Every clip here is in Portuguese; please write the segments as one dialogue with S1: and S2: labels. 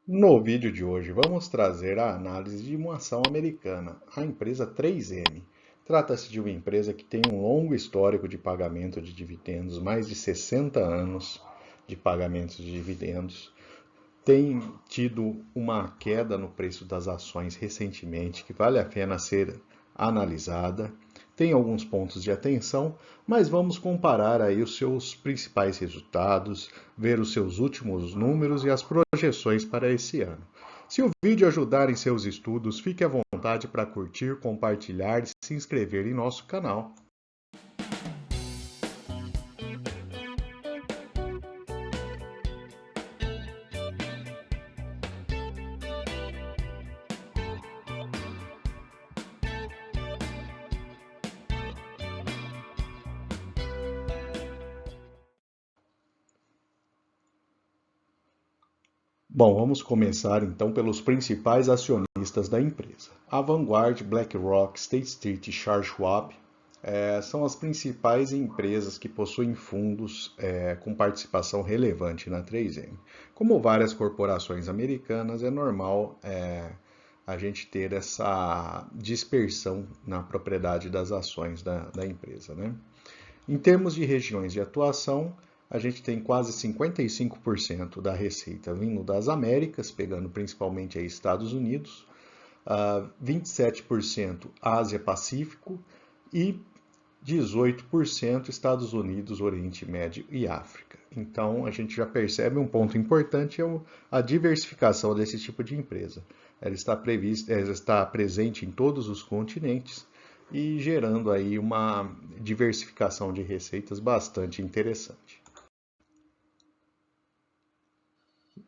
S1: No vídeo de hoje, vamos trazer a análise de uma ação americana, a empresa 3M. Trata-se de uma empresa que tem um longo histórico de pagamento de dividendos, mais de 60 anos de pagamentos de dividendos. Tem tido uma queda no preço das ações recentemente, que vale a pena ser analisada. Tem alguns pontos de atenção, mas vamos comparar aí os seus principais resultados, ver os seus últimos números e as projeções para esse ano. Se o vídeo ajudar em seus estudos, fique à vontade para curtir, compartilhar e se inscrever em nosso canal. Bom, vamos começar então pelos principais acionistas da empresa. A Vanguard, BlackRock, State Street e Charles Schwab são as principais empresas que possuem fundos com participação relevante na 3M. Como várias corporações americanas, é normal a gente ter essa dispersão na propriedade das ações da empresa, né? Em termos de regiões de atuação, a gente tem quase 55% da receita vindo das Américas, pegando principalmente aí Estados Unidos, 27% Ásia-Pacífico e 18% Estados Unidos, Oriente Médio e África. Então, a gente já percebe um ponto importante, é a diversificação desse tipo de empresa. Ela está presente em todos os continentes e gerando aí uma diversificação de receitas bastante interessante.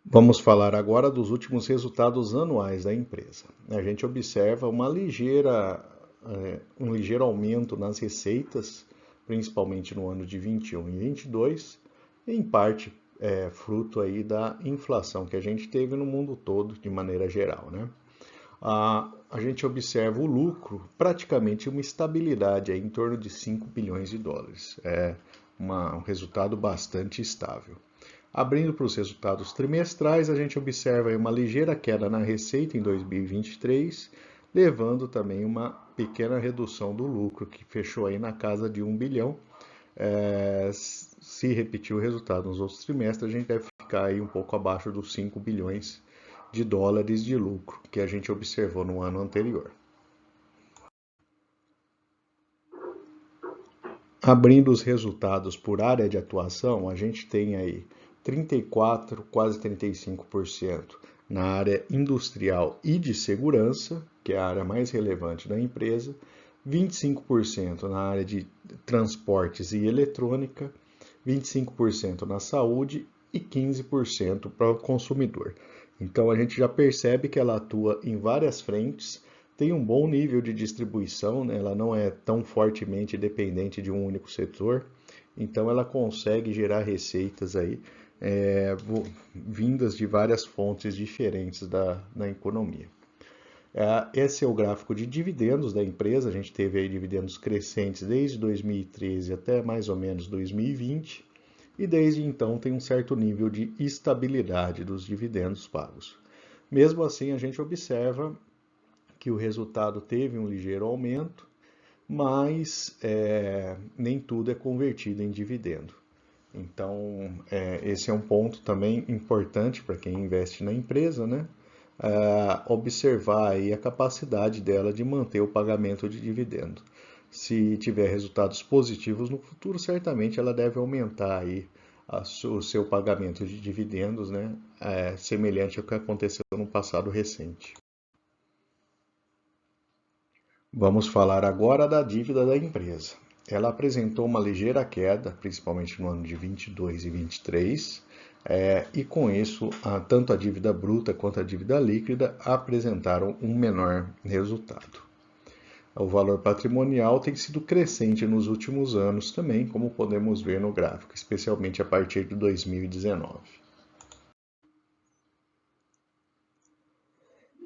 S1: Vamos falar agora dos últimos resultados anuais da empresa. A gente observa um ligeiro aumento nas receitas, principalmente no ano de 21 e 22, em parte fruto aí da inflação que a gente teve no mundo todo, de maneira geral, né? A gente observa o lucro praticamente uma estabilidade aí, em torno de 5 bilhões de dólares. É um resultado bastante estável. Abrindo para os resultados trimestrais, a gente observa aí uma ligeira queda na receita em 2023, levando também uma pequena redução do lucro, que fechou aí na casa de 1 bilhão. Se repetir o resultado nos outros trimestres, a gente deve ficar aí um pouco abaixo dos 5 bilhões de dólares de lucro que a gente observou no ano anterior. Abrindo os resultados por área de atuação, a gente tem aí 34, quase 35% na área industrial e de segurança, que é a área mais relevante da empresa, 25% na área de transportes e eletrônica, 25% na saúde e 15% para o consumidor. Então a gente já percebe que ela atua em várias frentes, tem um bom nível de distribuição, né? Ela não é tão fortemente dependente de um único setor, então ela consegue gerar receitas aí vindas de várias fontes diferentes da economia. Esse é o gráfico de dividendos da empresa, a gente teve aí dividendos crescentes desde 2013 até mais ou menos 2020, e desde então tem um certo nível de estabilidade dos dividendos pagos. Mesmo assim, a gente observa que o resultado teve um ligeiro aumento, mas nem tudo é convertido em dividendo. Então, esse é um ponto também importante para quem investe na empresa, né? Observar aí a capacidade dela de manter o pagamento de dividendo. Se tiver resultados positivos no futuro, certamente ela deve aumentar aí o seu pagamento de dividendos, né? Semelhante ao que aconteceu no passado recente. Vamos falar agora da dívida da empresa. Ela apresentou uma ligeira queda, principalmente no ano de 22 e 23, e com isso, tanto a dívida bruta quanto a dívida líquida apresentaram um menor resultado. O valor patrimonial tem sido crescente nos últimos anos também, como podemos ver no gráfico, especialmente a partir de 2019.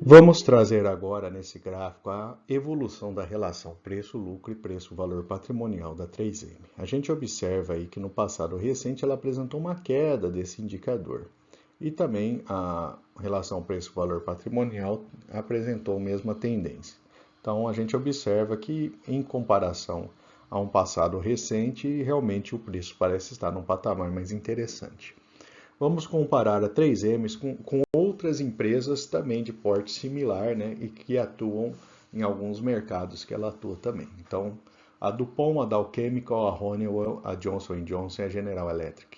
S1: Vamos trazer agora nesse gráfico a evolução da relação preço-lucro e preço-valor patrimonial da 3M. A gente observa aí que no passado recente ela apresentou uma queda desse indicador. E também a relação preço-valor patrimonial apresentou a mesma tendência. Então a gente observa que, em comparação a um passado recente, realmente o preço parece estar num patamar mais interessante. Vamos comparar a 3M com outras empresas também de porte similar, né, e que atuam em alguns mercados que ela atua também. Então, a DuPont, a Dow Chemical, a Honeywell, a Johnson Johnson e a General Electric.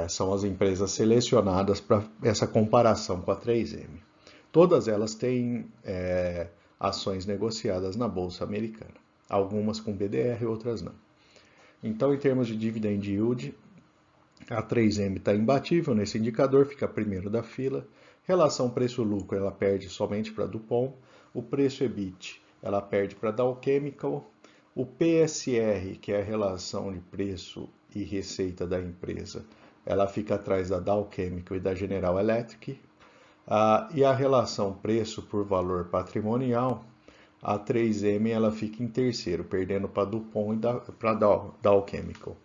S1: São as empresas selecionadas para essa comparação com a 3M. Todas elas têm ações negociadas na Bolsa Americana. Algumas com BDR, outras não. Então, em termos de dividend yield, a 3M está imbatível nesse indicador, fica primeiro da fila. Relação preço-lucro, ela perde somente para a DuPont. O preço EBIT, ela perde para a Dow Chemical. O PSR, que é a relação de preço e receita da empresa, ela fica atrás da Dow Chemical e da General Electric. E a relação preço por valor patrimonial, a 3M ela fica em terceiro, perdendo para a DuPont e para a Dow Chemical.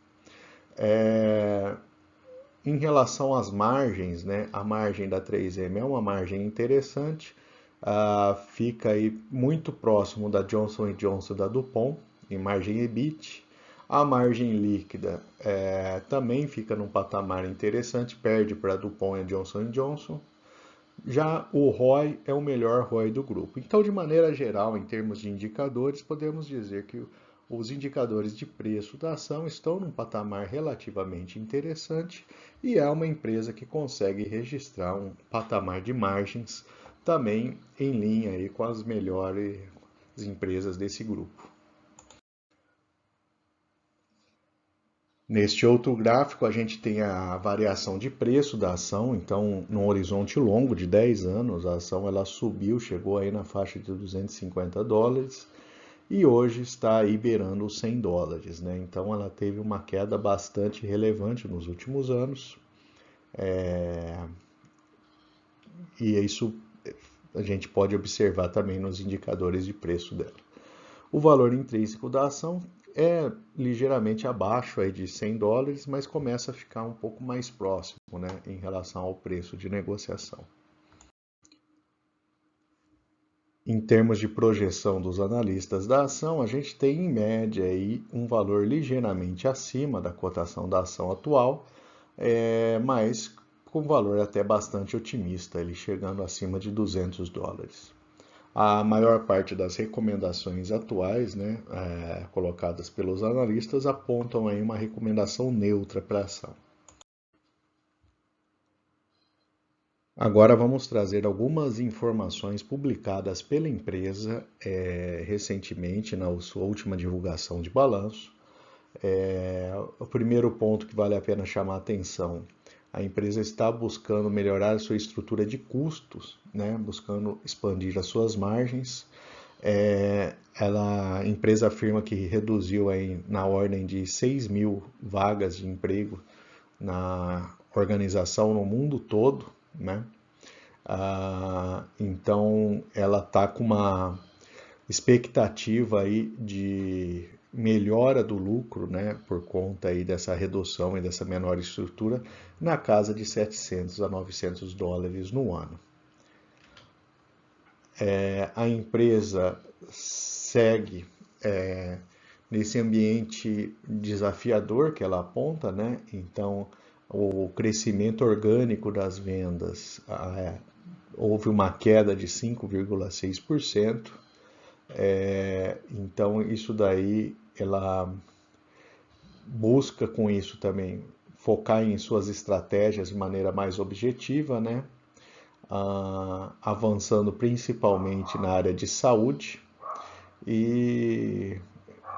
S1: Em relação às margens, né, a margem da 3M é uma margem interessante, fica aí muito próximo da Johnson Johnson e da DuPont, em margem EBIT. A margem líquida também fica num patamar interessante, perde para a DuPont e a Johnson Johnson. Já o ROI é o melhor ROI do grupo. Então, de maneira geral, em termos de indicadores, podemos dizer que os indicadores de preço da ação estão num patamar relativamente interessante e é uma empresa que consegue registrar um patamar de margens também em linha aí com as melhores empresas desse grupo. Neste outro gráfico, a gente tem a variação de preço da ação. Então, num horizonte longo de 10 anos, a ação ela subiu, chegou aí na faixa de $250 e hoje está aí beirando os $100, né? Então, ela teve uma queda bastante relevante nos últimos anos. E isso a gente pode observar também nos indicadores de preço dela. O valor intrínseco da ação é ligeiramente abaixo aí de $100, mas começa a ficar um pouco mais próximo, né, em relação ao preço de negociação. Em termos de projeção dos analistas da ação, a gente tem em média aí um valor ligeiramente acima da cotação da ação atual, mas com valor até bastante otimista, ele chegando acima de $200. A maior parte das recomendações atuais, né, colocadas pelos analistas, apontam aí uma recomendação neutra para a ação. Agora vamos trazer algumas informações publicadas pela empresa recentemente na sua última divulgação de balanço. O primeiro ponto que vale a pena chamar a atenção: a empresa está buscando melhorar a sua estrutura de custos, né, buscando expandir as suas margens. A empresa afirma que reduziu aí na ordem de 6.000 vagas de emprego na organização no mundo todo, né? Então ela está com uma expectativa aí de melhora do lucro, né, por conta aí dessa redução e dessa menor estrutura, na casa de $700 a $900 no ano. A empresa segue nesse ambiente desafiador que ela aponta, né? Então, o crescimento orgânico das vendas, houve uma queda de 5,6%. Então, isso daí, ela busca com isso também focar em suas estratégias de maneira mais objetiva, né? Avançando principalmente na área de saúde, e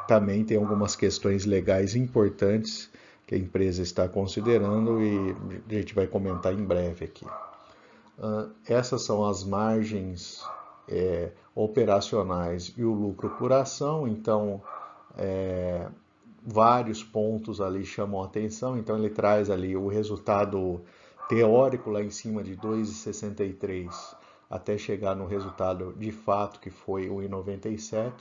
S1: também tem algumas questões legais importantes que a empresa está considerando e a gente vai comentar em breve aqui. Essas são as margens operacionais e o lucro por ação. Então, vários pontos ali chamam a atenção. Então, ele traz ali o resultado teórico lá em cima de 2,63 até chegar no resultado de fato que foi 1,97.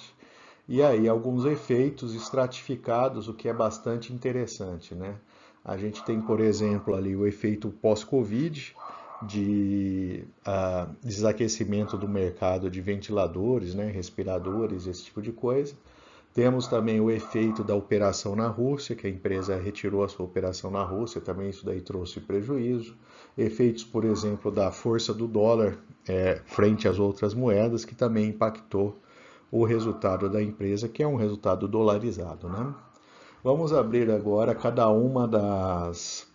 S1: E aí alguns efeitos estratificados, o que é bastante interessante, né? A gente tem, por exemplo, ali o efeito pós-Covid, de desaquecimento do mercado de ventiladores, né, respiradores, esse tipo de coisa. Temos também o efeito da operação na Rússia, que a empresa retirou a sua operação na Rússia, também isso daí trouxe prejuízo. Efeitos, por exemplo, da força do dólar frente às outras moedas, que também impactou o resultado da empresa, que é um resultado dolarizado, né? Vamos abrir agora cada uma das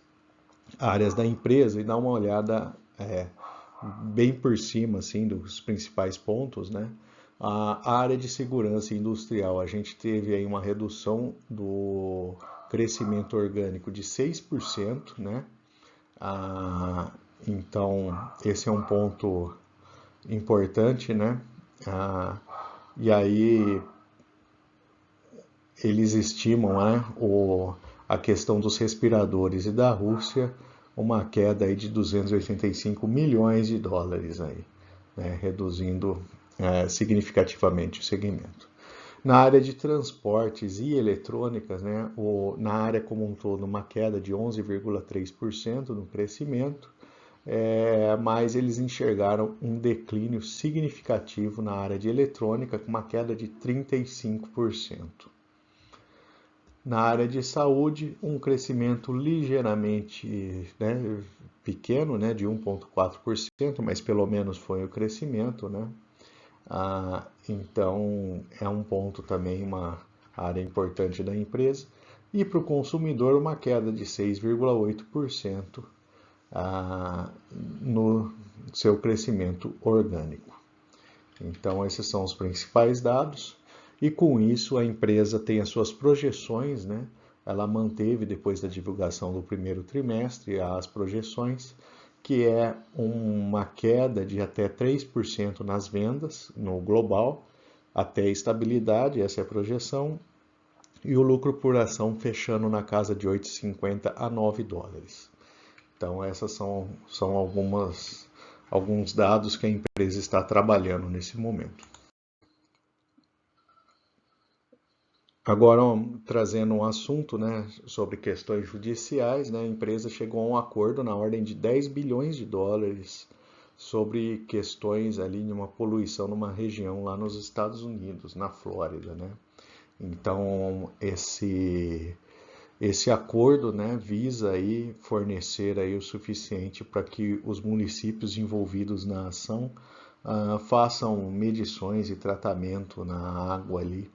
S1: áreas da empresa e dar uma olhada bem por cima assim, dos principais pontos, né? A área de segurança industrial, a gente teve aí uma redução do crescimento orgânico de 6%, né? Então, esse é um ponto importante, né? E aí, eles estimam, né, a questão dos respiradores e da Rússia, uma queda aí de 285 milhões de dólares, aí, né, reduzindo significativamente o segmento. Na área de transportes e eletrônicas, né, na área como um todo, uma queda de 11,3% no crescimento, mas eles enxergaram um declínio significativo na área de eletrônica, com uma queda de 35%. Na área de saúde, um crescimento ligeiramente pequeno, né, de 1,4%, mas pelo menos foi o crescimento, né? Então, é um ponto também, uma área importante da empresa. E para o consumidor, uma queda de 6,8% no seu crescimento orgânico. Então, esses são os principais dados. E com isso, a empresa tem as suas projeções, né? Ela manteve, depois da divulgação do primeiro trimestre, as projeções, que é uma queda de até 3% nas vendas no global, até estabilidade, essa é a projeção, e o lucro por ação fechando na casa de 8,50 a 9 dólares. Então, essas são alguns dados que a empresa está trabalhando nesse momento. Agora, trazendo um assunto, né, sobre questões judiciais, né, a empresa chegou a um acordo na ordem de 10 bilhões de dólares sobre questões ali de uma poluição numa região lá nos Estados Unidos, na Flórida, né? Então, esse acordo, né, visa aí fornecer aí o suficiente para que os municípios envolvidos na ação façam medições e tratamento na água ali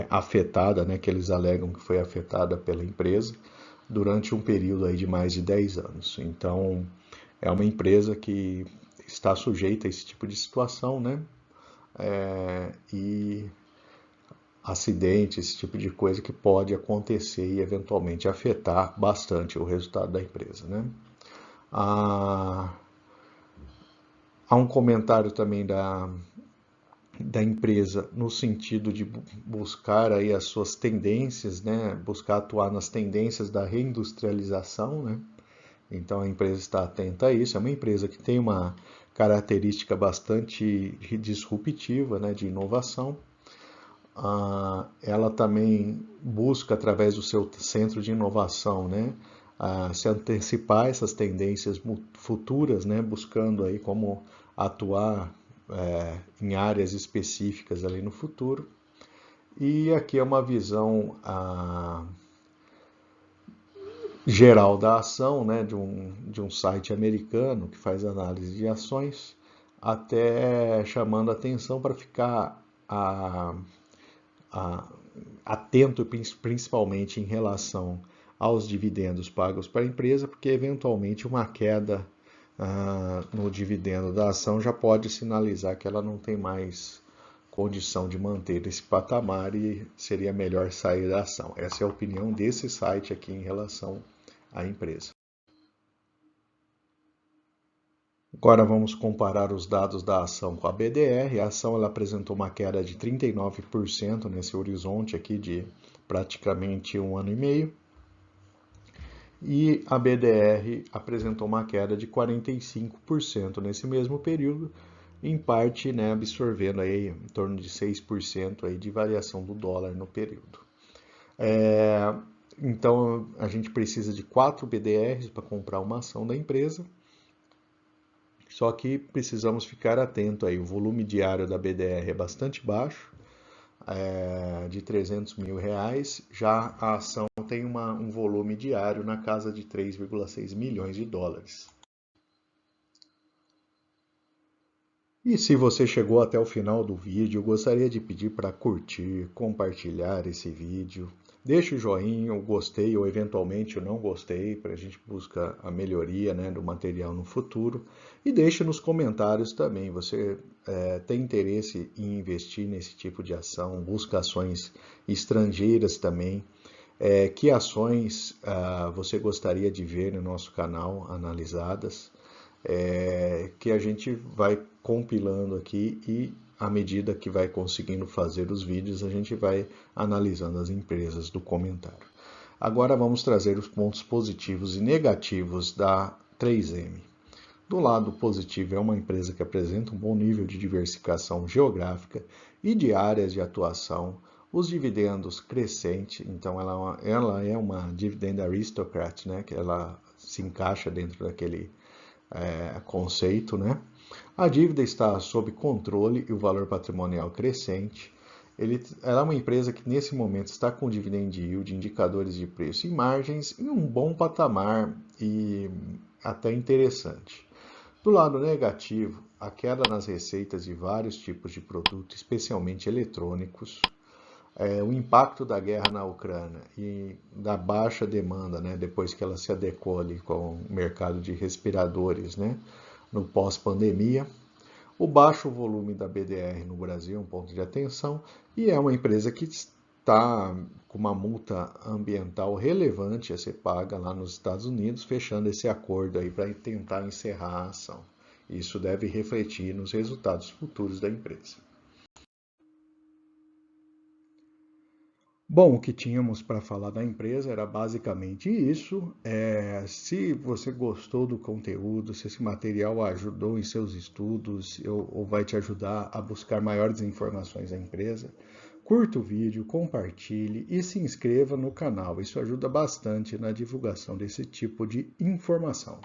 S1: afetada, né, que eles alegam que foi afetada pela empresa durante um período aí de mais de 10 anos. Então, é uma empresa que está sujeita a esse tipo de situação, né? E acidente, esse tipo de coisa que pode acontecer e eventualmente afetar bastante o resultado da empresa, né? Há um comentário também da empresa no sentido de buscar aí as suas tendências, né? Buscar atuar nas tendências da reindustrialização, né? Então a empresa está atenta a isso. É uma empresa que tem uma característica bastante disruptiva, né? De inovação. Ela também busca, através do seu centro de inovação, né? Se antecipar essas tendências futuras, né? Buscando aí como atuar em áreas específicas ali no futuro. E aqui é uma visão geral da ação, né, de um site americano que faz análise de ações, até chamando atenção para ficar atento principalmente em relação aos dividendos pagos para a empresa, porque eventualmente uma queda no dividendo da ação já pode sinalizar que ela não tem mais condição de manter esse patamar e seria melhor sair da ação. Essa é a opinião desse site aqui em relação à empresa. Agora vamos comparar os dados da ação com a BDR. A ação ela apresentou uma queda de 39% nesse horizonte aqui de praticamente um ano e meio. E a BDR apresentou uma queda de 45% nesse mesmo período, em parte, né, absorvendo aí em torno de 6% aí de variação do dólar no período. Então, a gente precisa de 4 BDRs para comprar uma ação da empresa. Só que precisamos ficar atento aí. O volume diário da BDR é bastante baixo, de 300 mil reais. Já a ação tem um volume diário na casa de 3,6 milhões de dólares. E se você chegou até o final do vídeo, eu gostaria de pedir para curtir, compartilhar esse vídeo. Deixe o joinha, o gostei ou eventualmente o não gostei, para a gente buscar a melhoria, né, do material no futuro. E deixe nos comentários também, você tem interesse em investir nesse tipo de ação, busca ações estrangeiras também. Que ações você gostaria de ver no nosso canal analisadas? Que a gente vai compilando aqui e à medida que vai conseguindo fazer os vídeos, a gente vai analisando as empresas do comentário. Agora vamos trazer os pontos positivos e negativos da 3M. Do lado positivo, é uma empresa que apresenta um bom nível de diversificação geográfica e de áreas de atuação, os dividendos crescentes, então ela é uma dividend aristocrat, né, que ela se encaixa dentro daquele conceito, né? A dívida está sob controle e o valor patrimonial crescente. Ela é uma empresa que nesse momento está com dividend yield, indicadores de preço e margens em um bom patamar e até interessante. Do lado negativo, a queda nas receitas de vários tipos de produtos, especialmente eletrônicos, o impacto da guerra na Ucrânia e da baixa demanda, né, depois que ela se adequou ali com o mercado de respiradores, né, no pós-pandemia. O baixo volume da BDR no Brasil é um ponto de atenção e é uma empresa que está com uma multa ambiental relevante a ser paga lá nos Estados Unidos, fechando esse acordo aí para tentar encerrar a ação. Isso deve refletir nos resultados futuros da empresa. Bom, o que tínhamos para falar da empresa era basicamente isso. Se você gostou do conteúdo, se esse material ajudou em seus estudos ou vai te ajudar a buscar maiores informações da empresa, curta o vídeo, compartilhe e se inscreva no canal. Isso ajuda bastante na divulgação desse tipo de informação.